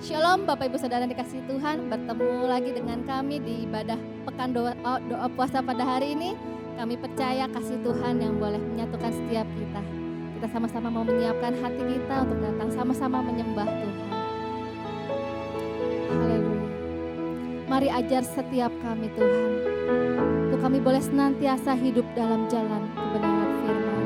Shalom Bapak Ibu Saudara yang dikasihi Tuhan, bertemu lagi dengan kami di ibadah pekan doa puasa pada hari ini. Kami percaya kasih Tuhan yang boleh menyatukan setiap kita. Kita sama-sama mau menyiapkan hati kita untuk datang sama-sama menyembah Tuhan. Haleluya. Mari ajar setiap kami Tuhan, untuk kami boleh senantiasa hidup dalam jalan kebenaran firman.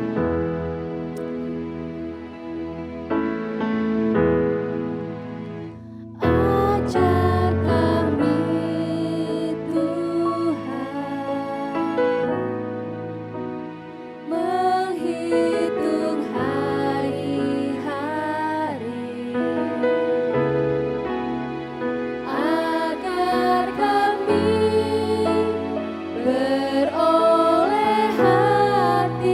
Beroleh hati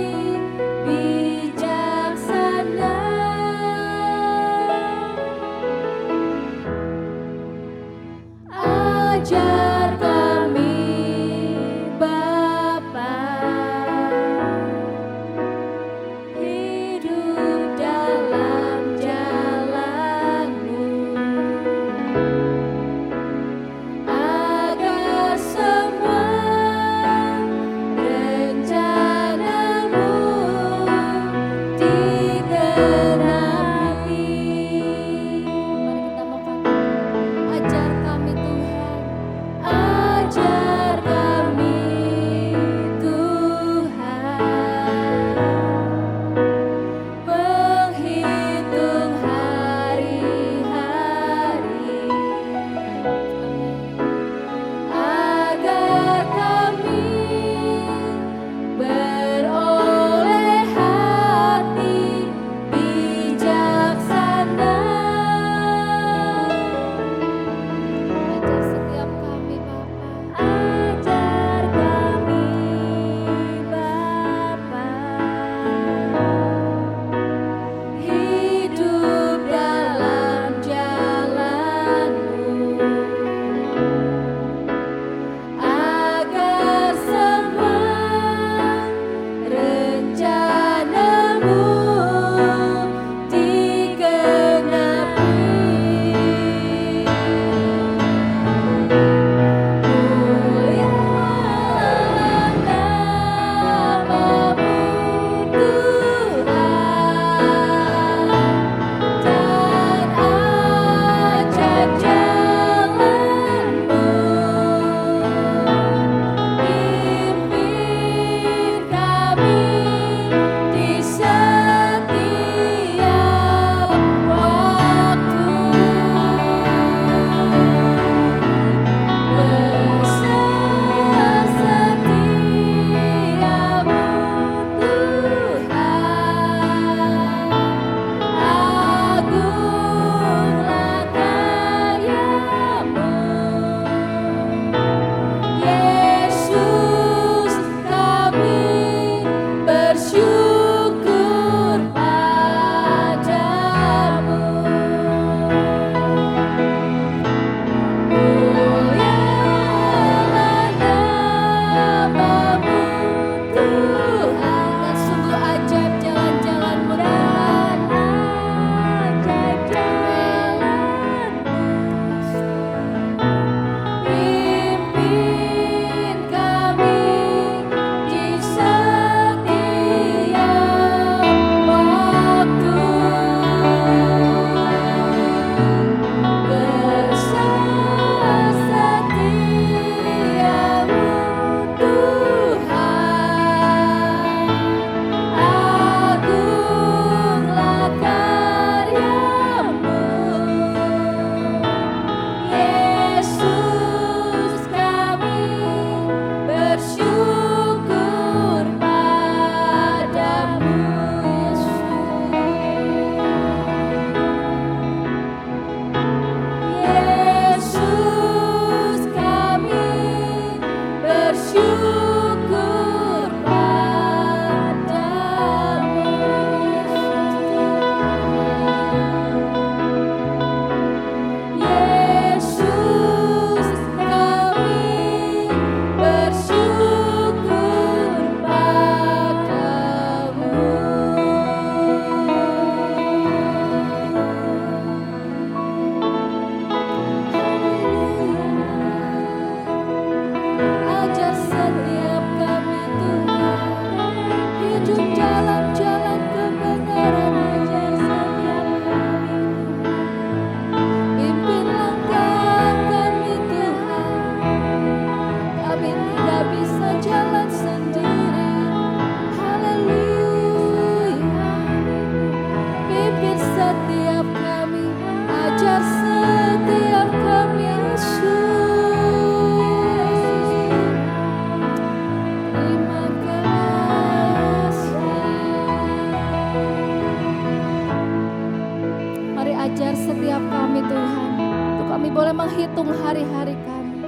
menghitung hari-hari kami.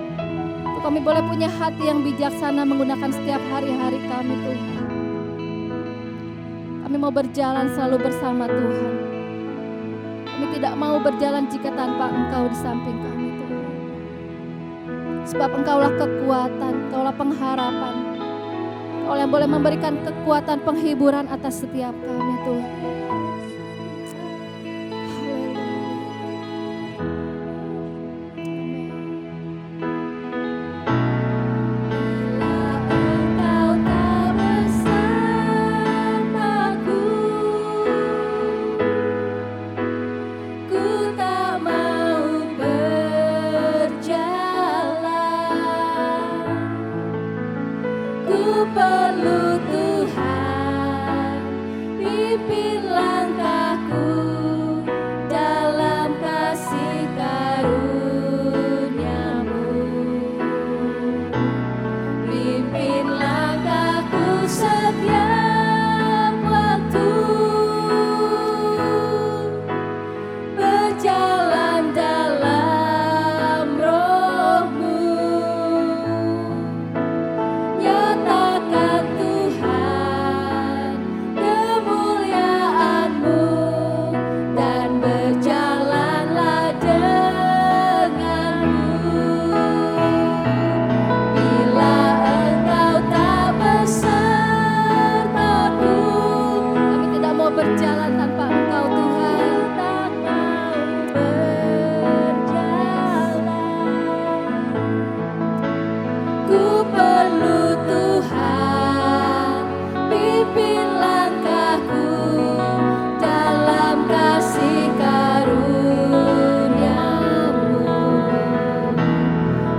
Untuk kami boleh punya hati yang bijaksana menggunakan setiap hari-hari kami Tuhan. Kami mau berjalan selalu bersama Tuhan. Kami tidak mau berjalan jika tanpa Engkau di samping kami Tuhan. Sebab Engkaulah kekuatan, Engkaulah pengharapan. Engkau yang boleh memberikan kekuatan penghiburan atas setiap kami Tuhan. Perlu Tuhan, pimpin langkahku dalam kasih karunia-Mu. Pimpin langkahku setiap waktu, berjalan dalam Roh-Mu. Nyatakan Tuhan kemuliaan-Mu dan berjalanlah denganku. Bila Engkau tak besertaku, Kami tidak mau berjalan tanpa Engkau Tuhan. tak mau berjalan. Ku perlu Tuhan, pimpin langkahku dalam kasih karunia-Mu.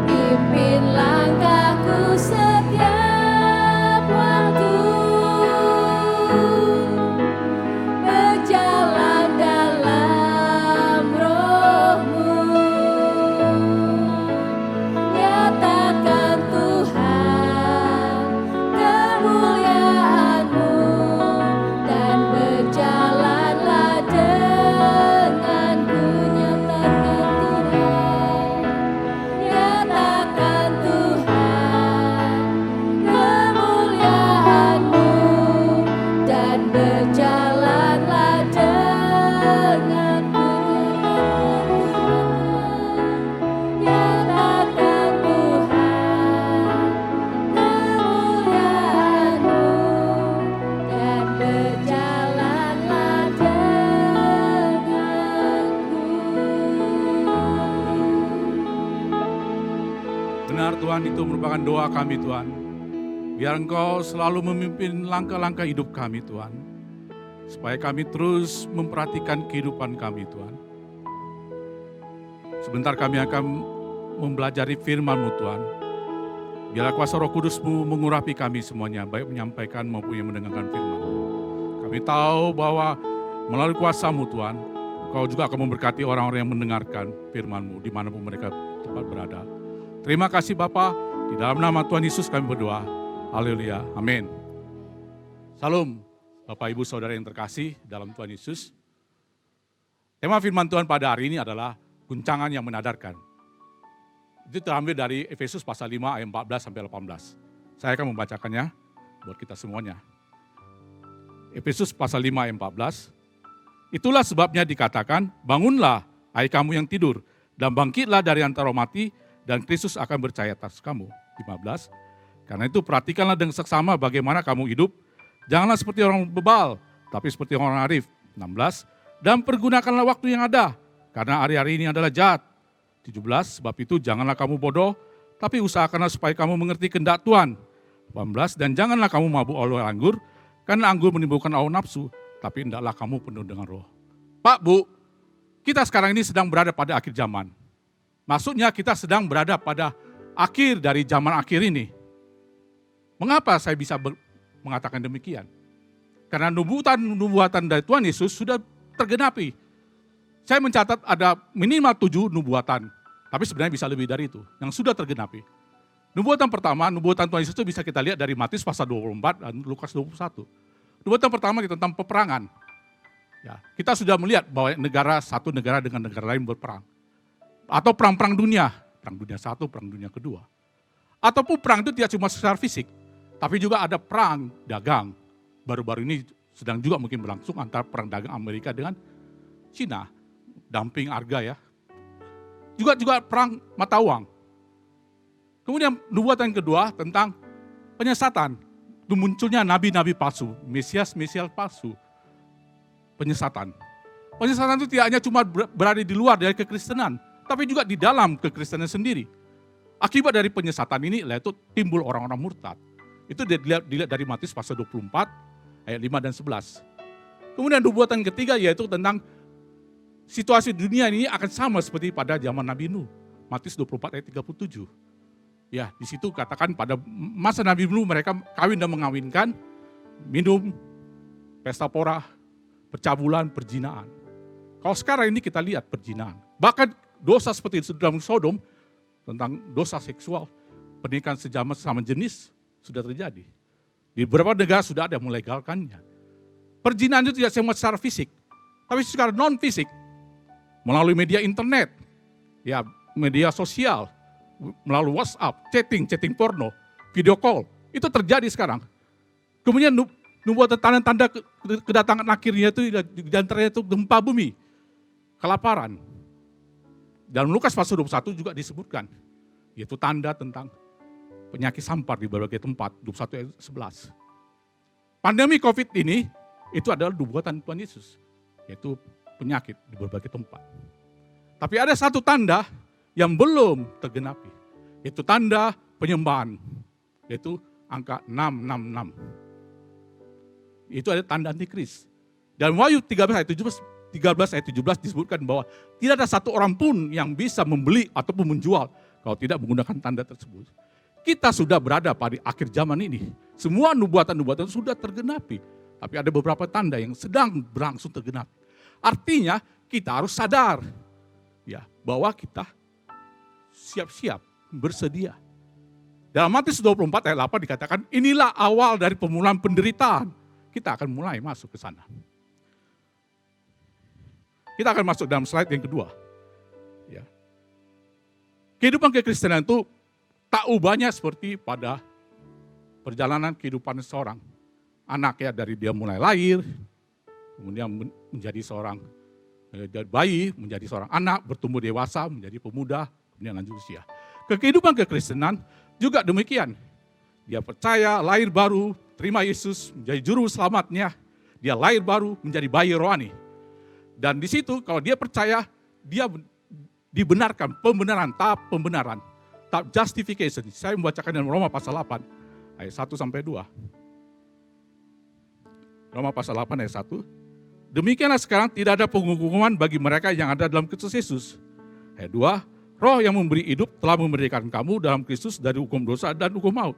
Pimpin langkahku setiap waktu, berjalan dalam Roh-Mu. Nyatakan Tuhan kemuliaan-Mu dan berjalanlah denganku. Nyatakan Tuhan kemuliaan-Mu dan berjalanlah denganku. Nyatakan Tuhan kemuliaan-Mu dan berjalanlah denganku. Benar Tuhan, itu merupakan doa kami Tuhan. Biar Engkau selalu memimpin langkah-langkah hidup kami Tuhan. Supaya kami terus memperhatikan kehidupan kami Tuhan. Sebentar kami akan mempelajari firman-Mu Tuhan. Biarlah kuasa Roh Kudus-Mu mengurapi kami semuanya, baik menyampaikan maupun yang mendengarkan firman. Kami tahu bahwa melalui kuasa-Mu Tuhan, Engkau juga akan memberkati orang-orang yang mendengarkan firman-Mu dimanapun mereka tempat berada. Terima kasih Bapa, di dalam nama Tuhan Yesus kami berdoa. Haleluya, amin. Salam, Bapak Ibu Saudara yang terkasih dalam Tuhan Yesus. Tema firman Tuhan pada hari ini adalah guncangan yang menadarkan. Itu terambil dari Efesus pasal 5 ayat 14 sampai 18. Saya akan membacakannya buat kita semuanya. Efesus pasal 5 ayat 14. Itulah sebabnya dikatakan, bangunlah hai kamu yang tidur, dan bangkitlah dari antara mati, dan Kristus akan bercahaya atas kamu. 15. Karena itu perhatikanlah dengan seksama bagaimana kamu hidup. Janganlah seperti orang bebal, tapi seperti orang arif. 16. Dan pergunakanlah waktu yang ada, karena hari-hari ini adalah jahat. 17. Sebab itu janganlah kamu bodoh, tapi usahakanlah supaya kamu mengerti kehendak Tuhan. 18. Dan janganlah kamu mabuk oleh anggur, karena anggur menimbulkan hawa nafsu, tapi hendaklah kamu penuh dengan roh. Pak, Bu, kita sekarang ini sedang berada pada akhir zaman. Maksudnya kita sedang berada pada akhir dari zaman akhir ini. Mengapa saya bisa mengatakan demikian? Karena nubuatan dari Tuhan Yesus sudah tergenapi. Saya mencatat ada minimal 7 nubuatan, tapi sebenarnya bisa lebih dari itu, yang sudah tergenapi. Nubuatan pertama, nubuatan Tuhan Yesus itu bisa kita lihat dari Matius pasal 24 dan Lukas 21. Nubuatan pertama kita tentang peperangan. Ya, kita sudah melihat bahwa satu negara dengan negara lain berperang. Atau perang-perang dunia. Perang dunia satu, perang dunia kedua. Ataupun perang itu tidak cuma secara fisik. Tapi juga ada perang dagang. Baru-baru ini sedang juga mungkin berlangsung antara perang dagang Amerika dengan Cina. Dumping harga ya. Juga perang mata uang. Kemudian nubuatan kedua tentang penyesatan. Munculnya nabi-nabi palsu, Mesias palsu. Penyesatan. Penyesatan itu tidak hanya cuma berada di luar dari kekristenan, tapi juga di dalam kekristenan sendiri. Akibat dari penyesatan ini, yaitu timbul orang-orang murtad. Itu dilihat dari Matius pasal 24, ayat 5 dan 11. Kemudian nubuatan ketiga yaitu tentang situasi dunia ini akan sama seperti pada zaman Nabi Nuh. Matius 24 ayat 37. Ya, di situ katakan pada masa Nabi Nuh mereka kawin dan mengawinkan, minum, pesta pora, percabulan, perzinaan. Kalau sekarang ini kita lihat perzinaan. Bahkan dosa seperti itu dalam Sodom, tentang dosa seksual, pernikahan sesama jenis sudah terjadi. Di beberapa negara sudah ada yang melegalkannya. Perzinaan itu tidak cuma secara fisik, tapi secara non-fisik. Melalui media internet, ya media sosial, melalui WhatsApp, chatting porno, video call. Itu terjadi sekarang. Kemudian nubuatan tanda-tanda kedatangan akhirnya itu di antaranya itu gempa bumi, kelaparan. Dalam Lukas pasal 21 juga disebutkan, yaitu tanda tentang penyakit sampar di berbagai tempat, 21 ayat 11. Pandemi COVID ini, itu adalah nubuatan Tuhan Yesus, yaitu penyakit di berbagai tempat. Tapi ada satu tanda yang belum tergenapi, yaitu tanda penyembahan, yaitu angka 666. Itu ada tanda antikris. Dan Wahyu 13 ayat 17 disebutkan bahwa tidak ada satu orang pun yang bisa membeli ataupun menjual kalau tidak menggunakan tanda tersebut. Kita sudah berada pada akhir zaman ini. Semua nubuatan-nubuatan sudah tergenapi. Tapi ada beberapa tanda yang sedang berlangsung tergenapi. Artinya kita harus sadar ya bahwa kita siap-siap bersedia. Dalam Matius 24 ayat 8 dikatakan inilah awal dari pemulaan penderitaan. Kita akan mulai masuk ke sana. Kita akan masuk dalam slide yang kedua. Ya. Kehidupan kekristenan itu tak ubahnya seperti pada perjalanan kehidupan seorang anak ya, dari dia mulai lahir, kemudian menjadi seorang dari bayi, menjadi seorang anak, bertumbuh dewasa, menjadi pemuda, kemudian lanjut usia. Kehidupan kekristenan juga demikian. Dia percaya, lahir baru, terima Yesus menjadi juru selamatnya. Dia lahir baru, menjadi bayi rohani. Dan di situ kalau dia percaya, dia dibenarkan, tahap pembenaran, tahap justification. Saya membacakan dalam Roma pasal 8, ayat 1 sampai 2. Roma pasal 8 ayat 1. Demikianlah sekarang tidak ada penghukuman bagi mereka yang ada dalam Kristus Yesus. Ayat 2, Roh yang memberi hidup telah memerdekakan kamu dalam Kristus dari hukum dosa dan hukum maut.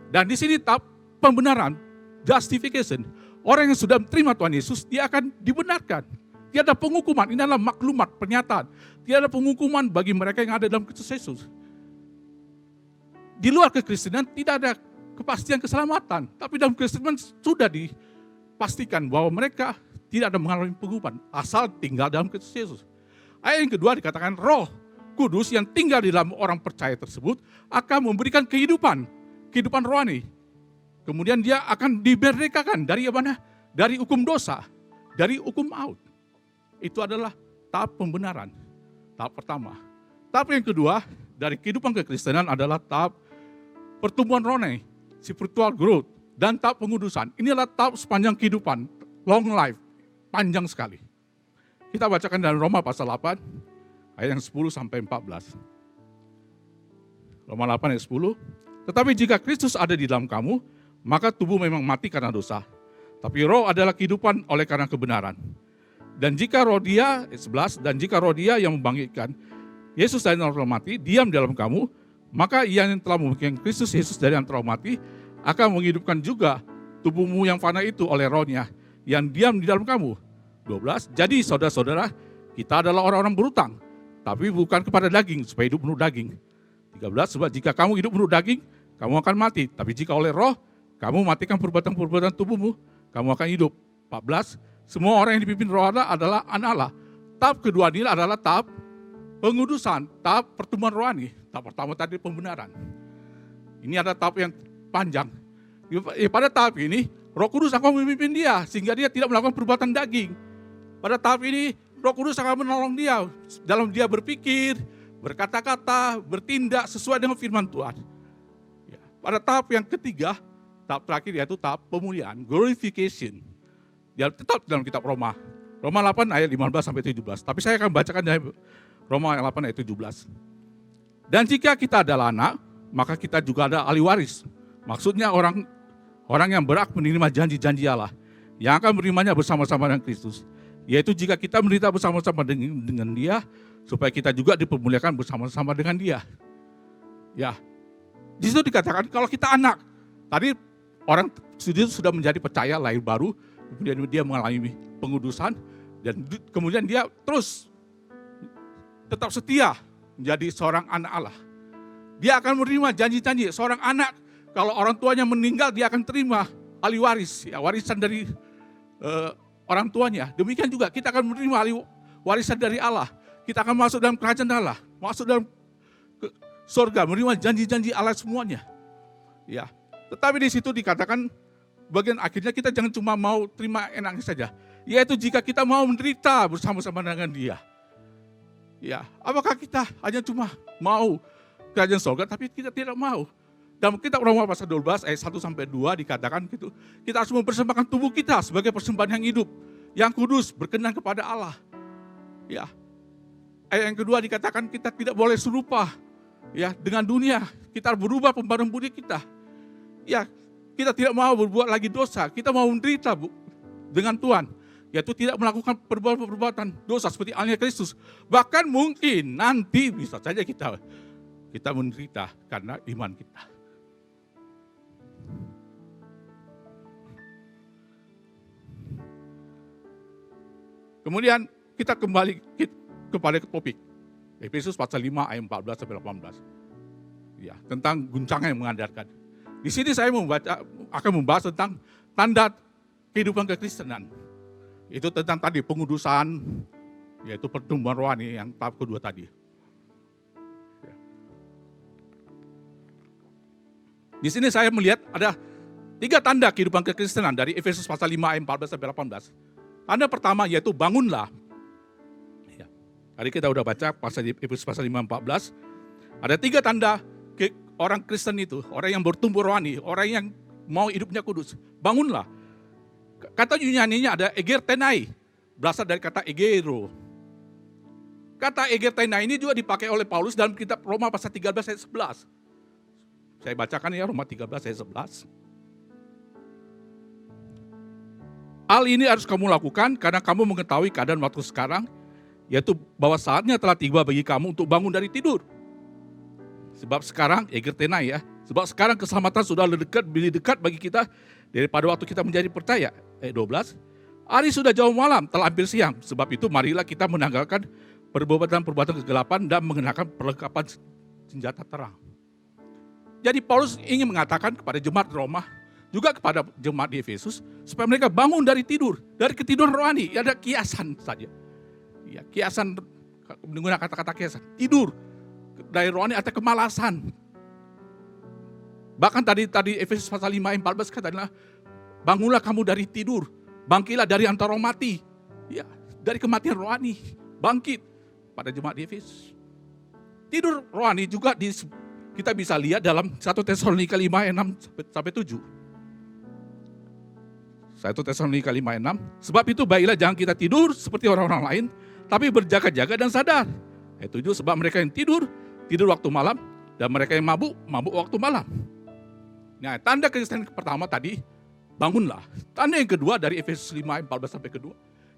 Dan di sini tahap pembenaran, justification. Orang yang sudah menerima Tuhan Yesus, dia akan dibenarkan. Tiada penghukuman, ini adalah maklumat, pernyataan. Tiada penghukuman bagi mereka yang ada dalam Kristus Yesus. Di luar kekristenan tidak ada kepastian keselamatan. Tapi dalam kekristenan sudah dipastikan bahwa mereka tidak ada mengalami penghukuman. Asal tinggal dalam Kristus Yesus. Ayat yang kedua dikatakan Roh Kudus yang tinggal di dalam orang percaya tersebut akan memberikan kehidupan rohani. Kemudian dia akan dimerdekakan dari mana? Dari hukum dosa, dari hukum maut. Itu adalah tahap pembenaran, tahap pertama. Tahap yang kedua dari kehidupan kekristenan adalah tahap pertumbuhan rohani, spiritual growth, dan tahap pengudusan. Inilah tahap sepanjang kehidupan, long life, panjang sekali. Kita bacakan dalam Roma pasal 8, ayat yang 10 sampai 14. Roma 8 ayat 10. Tetapi jika Kristus ada di dalam kamu, maka tubuh memang mati karena dosa. Tapi roh adalah kehidupan oleh karena kebenaran. Dan jika roh dia, 11, dan jika roh dia yang membangkitkan Yesus dari antara mati, diam dalam kamu, maka ia yang telah membangkitkan Kristus Yesus dari antara mati, akan menghidupkan juga tubuhmu yang fana itu oleh rohnya, yang diam di dalam kamu. 12, jadi saudara-saudara, kita adalah orang-orang berutang, tapi bukan kepada daging, supaya hidup menurut daging. 13, sebab jika kamu hidup menurut daging, kamu akan mati. Tapi jika oleh roh, kamu matikan perbuatan-perbuatan tubuhmu, kamu akan hidup. 14, semua orang yang dipimpin roh Allah adalah anak Allah. Tahap kedua ini adalah tahap pengudusan, tahap pertumbuhan rohani. Tahap pertama tadi pembenaran. Ini ada tahap yang panjang. Pada tahap ini, Roh Kudus akan memimpin dia sehingga dia tidak melakukan perbuatan daging. Pada tahap ini, Roh Kudus akan menolong dia dalam dia berpikir, berkata-kata, bertindak sesuai dengan firman Tuhan. Ya. Pada tahap yang ketiga, tahap terakhir yaitu tahap pemuliaan, glorification. Dia tetap dalam kitab Roma. Roma 8 ayat 15 sampai 17. Tapi saya akan bacakan dari Roma 8 ayat 17. Dan jika kita adalah anak, maka kita juga ada ahli waris. Maksudnya orang yang berhak menerima janji-janji Allah, yang akan menerimanya bersama-sama dengan Kristus. Yaitu jika kita menderita bersama-sama dengan dia, supaya kita juga dipermuliakan bersama-sama dengan dia. Ya, di situ dikatakan kalau kita anak, tadi orang sudah menjadi percaya lahir baru, kemudian dia mengalami pengudusan, dan kemudian dia terus tetap setia menjadi seorang anak Allah. Dia akan menerima janji-janji. Seorang anak, kalau orang tuanya meninggal, dia akan terima ahli waris, ya, warisan dari orang tuanya. Demikian juga kita akan menerima ahli warisan dari Allah. Kita akan masuk dalam kerajaan Allah, masuk dalam surga, menerima janji-janji Allah semuanya. Ya, tetapi di situ dikatakan bagian akhirnya kita jangan cuma mau terima enaknya saja, yaitu jika kita mau menderita bersama-sama dengan Dia. Ya, apakah kita hanya cuma mau kerajaan surga, tapi kita tidak mau? Dalam kitab Roma pasal 12 ayat 1 sampai 2 dikatakan gitu, kita harus mempersembahkan tubuh kita sebagai persembahan yang hidup, yang kudus, berkenan kepada Allah. Ya. Ayat yang kedua dikatakan kita tidak boleh serupa ya dengan dunia, kita harus berubah pembaruan budi kita. Ya, kita tidak mau berbuat lagi dosa, kita mau menderita dengan Tuhan, yaitu tidak melakukan perbuatan dosa seperti halnya Kristus. Bahkan mungkin nanti bisa saja kita menderita karena iman kita. Kemudian kita kembali kepada topik Efesus pasal 5 ayat 14 sampai 18. Ya, tentang guncangan yang mengadarkan. Di sini saya akan membahas tentang tanda kehidupan kekristenan. Itu tentang tadi pengudusan, yaitu pertumbuhan rohani yang tahap kedua tadi. Ya. Di sini saya melihat ada 3 tanda kehidupan kekristenan dari Efesus pasal 5 ayat 14 sampai 18. Tanda pertama yaitu bangunlah. Ya. Tadi kita udah baca Efesus pasal 5 14. Ada 3 tanda orang Kristen itu, orang yang bertumbuh rohani, orang yang mau hidupnya kudus. Bangunlah. Kata Yunaninya ada egertenai, berasal dari kata egero. Kata egertenai ini juga dipakai oleh Paulus dalam kitab Roma pasal 13 ayat 11. Saya bacakan ya Roma 13 ayat 11. Hal ini harus kamu lakukan karena kamu mengetahui keadaan waktu sekarang, yaitu bahwa saatnya telah tiba bagi kamu untuk bangun dari tidur. Sebab sekarang, egertenai ya, sebab sekarang keselamatan sudah lebih dekat bagi kita daripada waktu kita menjadi percaya. Ayat 12, hari sudah jauh malam, telah hampir siang. Sebab itu marilah kita menanggalkan perbuatan-perbuatan kegelapan dan mengenakan perlengkapan senjata terang. Jadi Paulus ingin mengatakan kepada jemaat Roma, juga kepada jemaat di Efesus, supaya mereka bangun dari tidur, dari ketiduran rohani. Ada kiasan saja. Ya, kiasan, menggunakan kata-kata kiasan. Tidur dari rohani atau kemalasan. Bahkan tadi Efesus pasal 5 ayat 14 katanya, bangunlah kamu dari tidur, bangkitlah dari antara orang mati. Ya, dari kematian rohani, bangkit pada jemaat di Efesus. Tidur rohani juga kita bisa lihat dalam 1 Tesalonika 5 ayat 6 sampai 7. 1 Tesalonika 5 ayat 6. Sebab itu baiklah jangan kita tidur seperti orang-orang lain, tapi berjaga-jaga dan sadar. Ayat 7, sebab mereka yang tidur waktu malam, dan mereka yang mabuk waktu malam. Nah, tanda kekristenan pertama tadi, bangunlah. Tanda yang kedua dari Efesus 5 ayat 14 sampai kedua,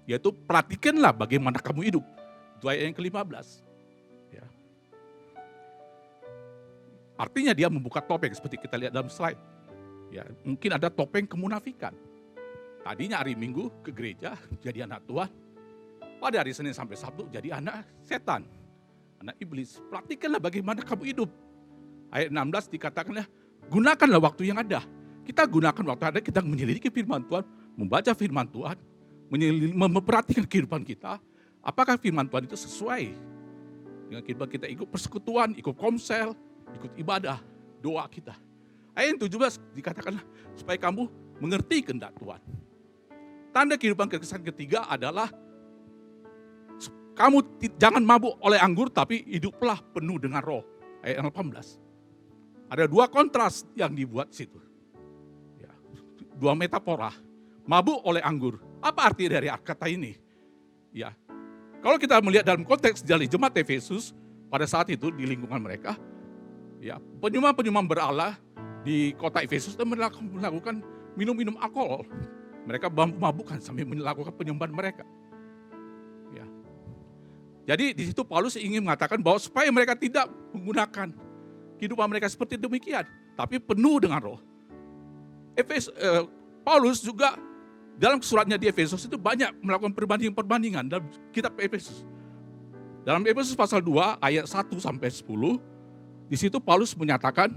yaitu perhatikanlah bagaimana kamu hidup. Itu ayat yang ke-15. Ya. Artinya dia membuka topeng seperti kita lihat dalam slide. Ya, mungkin ada topeng kemunafikan. Tadinya hari Minggu ke gereja jadi anak Tuhan. Pada hari Senin sampai Sabtu jadi anak setan, anak iblis. Perhatikanlah bagaimana kamu hidup. Ayat 16 dikatakanlah, gunakanlah waktu yang ada. Kita gunakan waktu ada, kita menyelidiki firman Tuhan, membaca firman Tuhan, memperhatikan kehidupan kita. Apakah firman Tuhan itu sesuai Dengan kehidupan kita ikut persekutuan, ikut komsel, ikut ibadah, doa kita. Ayat 17 dikatakan supaya kamu mengerti kehendak Tuhan. Tanda kehidupan kekristenan ketiga adalah kamu jangan mabuk oleh anggur, tapi hiduplah penuh dengan roh. Ayat 18. Ada dua kontras yang dibuat situ. Ya, dua metafora. Mabuk oleh anggur. Apa arti dari kata ini? Ya, kalau kita melihat dalam konteks dari jemaat Efesus pada saat itu di lingkungan mereka, ya penyembah-penyembah berhala di kota Efesus melakukan minum-minum alkohol. Mereka mabukkan sambil melakukan penyembahan mereka. Ya. Jadi di situ Paulus ingin mengatakan bahwa supaya mereka tidak menggunakan kehidupan mereka seperti demikian, tapi penuh dengan roh. Paulus juga dalam suratnya di Efesus itu banyak melakukan perbandingan dalam kitab Efesus. Dalam Efesus pasal 2 ayat 1 sampai 10, di situ Paulus menyatakan,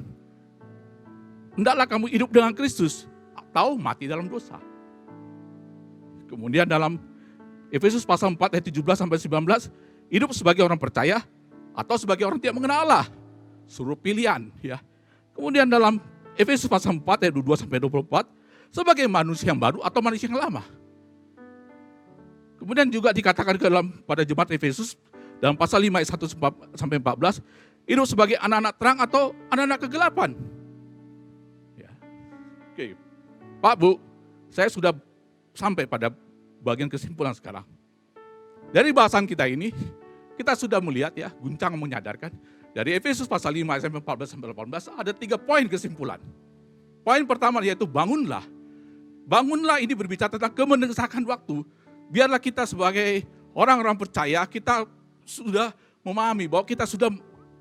hendaklah kamu hidup dengan Kristus atau mati dalam dosa. Kemudian dalam Efesus pasal 4 ayat 17 sampai 19, hidup sebagai orang percaya atau sebagai orang tidak mengenal Allah. Suruh pilihan, ya. Kemudian dalam Efesus pasal 4 ayat 22 sampai 24, sebagai manusia yang baru atau manusia yang lama. Kemudian juga dikatakan pada jemaat Efesus dalam pasal 5 ayat 1 sampai 14, hidup sebagai anak-anak terang atau anak-anak kegelapan. Ya. Oke. Pak, Bu, saya sudah sampai pada bagian kesimpulan sekarang. Dari bahasan kita ini, kita sudah melihat ya, guncang menyadarkan, dari Efesus pasal 5 ayat 14 sampai 18 ada 3 poin kesimpulan. Poin pertama yaitu bangunlah. Bangunlah ini berbicara tentang kemendesakan waktu. Biarlah kita sebagai orang-orang percaya, kita sudah memahami bahwa kita sudah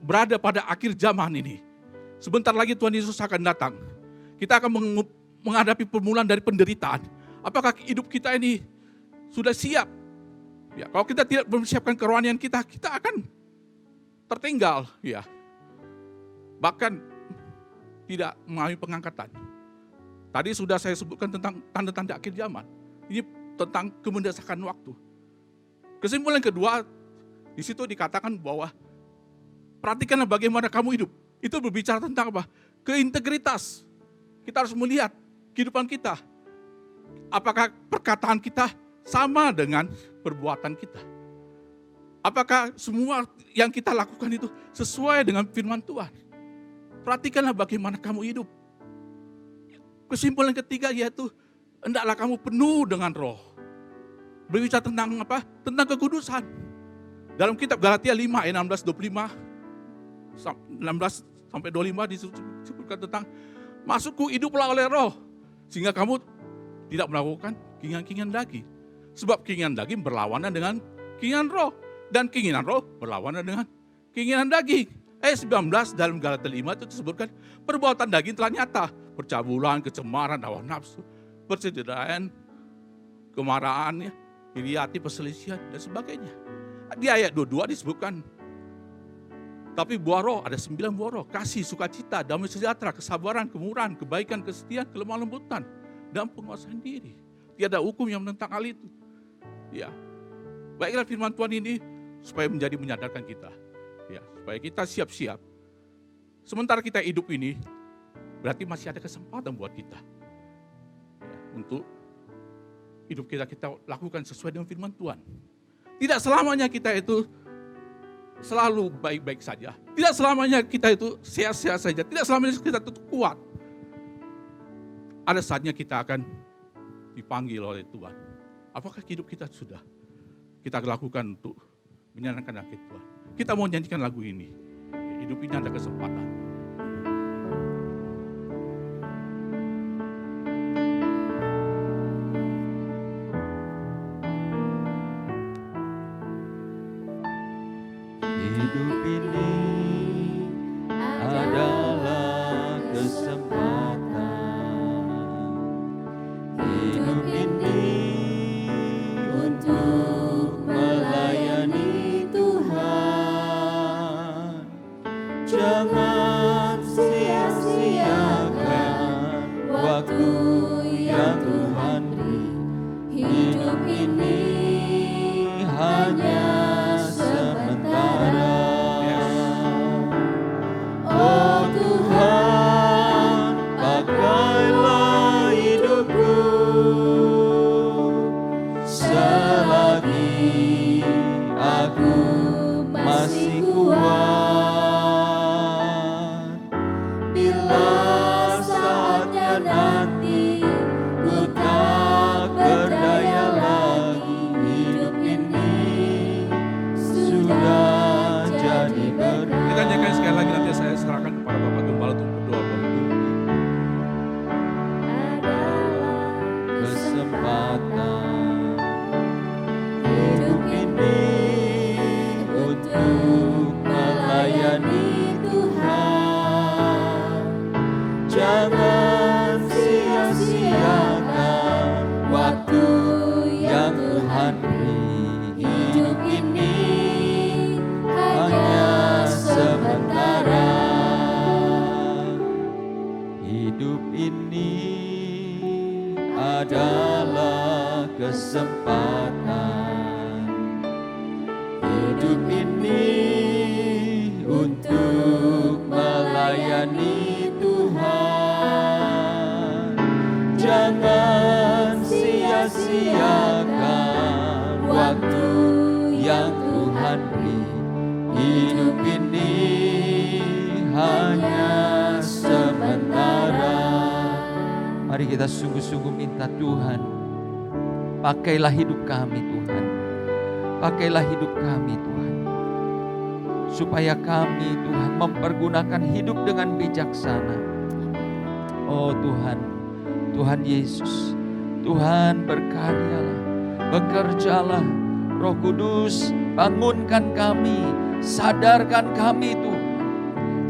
berada pada akhir zaman ini. Sebentar lagi Tuhan Yesus akan datang. Kita akan menghadapi permulaan dari penderitaan. Apakah hidup kita ini sudah siap? Ya, kalau kita tidak mempersiapkan kerohanian kita, kita akan tertinggal. Ya. Bahkan tidak mengalami pengangkatan. Tadi sudah saya sebutkan tentang tanda-tanda akhir zaman. Ini tentang kemendesakan waktu. Kesimpulan kedua, di situ dikatakan bahwa perhatikanlah bagaimana kamu hidup. Itu berbicara tentang apa? Keintegritas. Kita harus melihat kehidupan kita. Apakah perkataan kita sama dengan perbuatan kita? Apakah semua yang kita lakukan itu sesuai dengan firman Tuhan? Perhatikanlah bagaimana kamu hidup. Kesimpulan ketiga yaitu hendaklah kamu penuh dengan roh. Berbicara tentang apa? Tentang kekudusan. Dalam kitab Galatia 5 ayat 16-25, 16 sampai 25 disebutkan tentang masukku hiduplah oleh roh. Sehingga kamu tidak melakukan keinginan-keinginan daging. Sebab keinginan daging berlawanan dengan keinginan roh. Dan keinginan roh berlawanan dengan keinginan daging. Ayat 19 dalam Galatia 5 itu disebutkan perbuatan daging telah nyata. Percabulan, kecemaran, hawa nafsu, percederaan, kemarahan, iri hati, perselisihan, dan sebagainya. Di ayat 22 disebutkan, tapi buah roh, ada 9 buah roh. Kasih, sukacita, damai sejahtera, kesabaran, kemurahan, kebaikan, kesetiaan, kelemah lembutan, dan penguasaan diri. Tiada hukum yang menentang hal itu. Ya, baiklah firman Tuhan ini supaya menjadi menyadarkan kita. Ya, supaya kita siap-siap. Sementara kita hidup ini, berarti masih ada kesempatan buat kita. Ya, untuk hidup kita lakukan sesuai dengan firman Tuhan. Tidak selamanya kita itu selalu baik-baik saja. Tidak selamanya kita itu sehat-sehat saja. Tidak selamanya kita itu kuat. Ada saatnya kita akan dipanggil oleh Tuhan. Apakah hidup kita sudah kita lakukan untuk menyenangkan hati Tuhan? Kita mau nyanyikan lagu ini. Hidup ini ada kesempatan. Hidup ini adalah kesempatan. Hidup ini untuk melayani Tuhan. Jangan aku masih kuat. Bila saatnya nanti ku tak berdaya lagi, hidup ini sudah jadi berkat. Kita nyanyikan sekali lagi, nanti saya serahkan kepada Bapak Gembala untuk berdoa. Kesempatan hidup ini untuk melayani Tuhan. Jangan sia-siakan waktu yang Tuhan beri. Hidup ini hanya sementara. Hidup ini adalah kesempatan. Hidup ini untuk melayani Tuhan. Jangan sia-siakan waktu yang Tuhan beri. Hidup ini hanya sementara. Mari kita sungguh-sungguh minta Tuhan, pakailah hidup kami Tuhan. Pakailah hidup kami Tuhan. Supaya kami Tuhan mempergunakan hidup dengan bijaksana. Oh Tuhan, Tuhan Yesus, Tuhan berkaryalah, bekerjalah. Roh Kudus bangunkan kami, sadarkan kami Tuhan.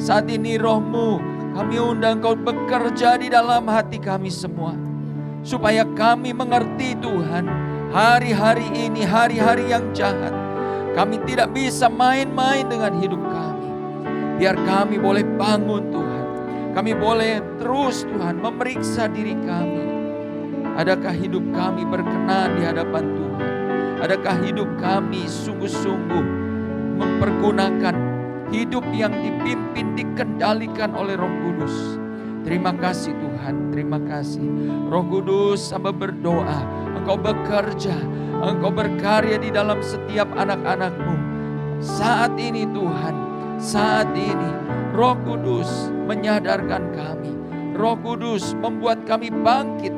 Saat ini Roh-Mu, kami undang Kau bekerja di dalam hati kami semua. Supaya kami mengerti Tuhan, hari-hari ini hari-hari yang jahat. Kami tidak bisa main-main dengan hidup kami. Biar kami boleh bangun Tuhan. Kami boleh terus Tuhan memeriksa diri kami. Adakah hidup kami berkenan di hadapan Tuhan? Adakah hidup kami sungguh-sungguh mempergunakan hidup yang dipimpin, dikendalikan oleh Roh Kudus. Terima kasih Tuhan, terima kasih. Roh Kudus, hamba berdoa, Engkau bekerja, Engkau berkarya di dalam setiap anak-anak-Mu. Saat ini Tuhan, saat ini Roh Kudus menyadarkan kami. Roh Kudus membuat kami bangkit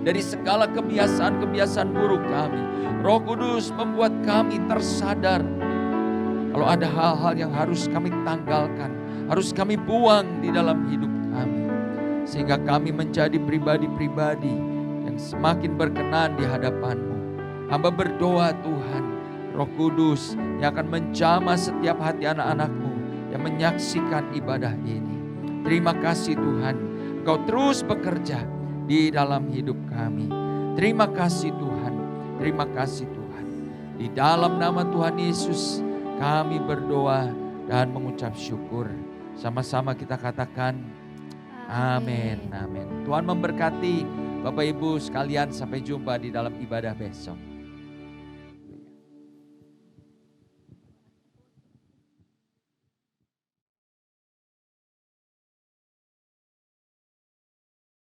dari segala kebiasaan-kebiasaan buruk kami. Roh Kudus membuat kami tersadar kalau ada hal-hal yang harus kami tanggalkan, harus kami buang di dalam hidup kami. Sehingga kami menjadi pribadi-pribadi yang semakin berkenan di hadapan-Mu. Hamba berdoa Tuhan, Roh Kudus yang akan menjamah setiap hati anak-anak-Mu yang menyaksikan ibadah ini. Terima kasih Tuhan, Engkau terus bekerja di dalam hidup kami. Terima kasih Tuhan, terima kasih Tuhan. Di dalam nama Tuhan Yesus, kami berdoa dan mengucap syukur. Sama-sama kita katakan amin, amin. Tuhan memberkati Bapak Ibu sekalian, sampai jumpa di dalam ibadah besok.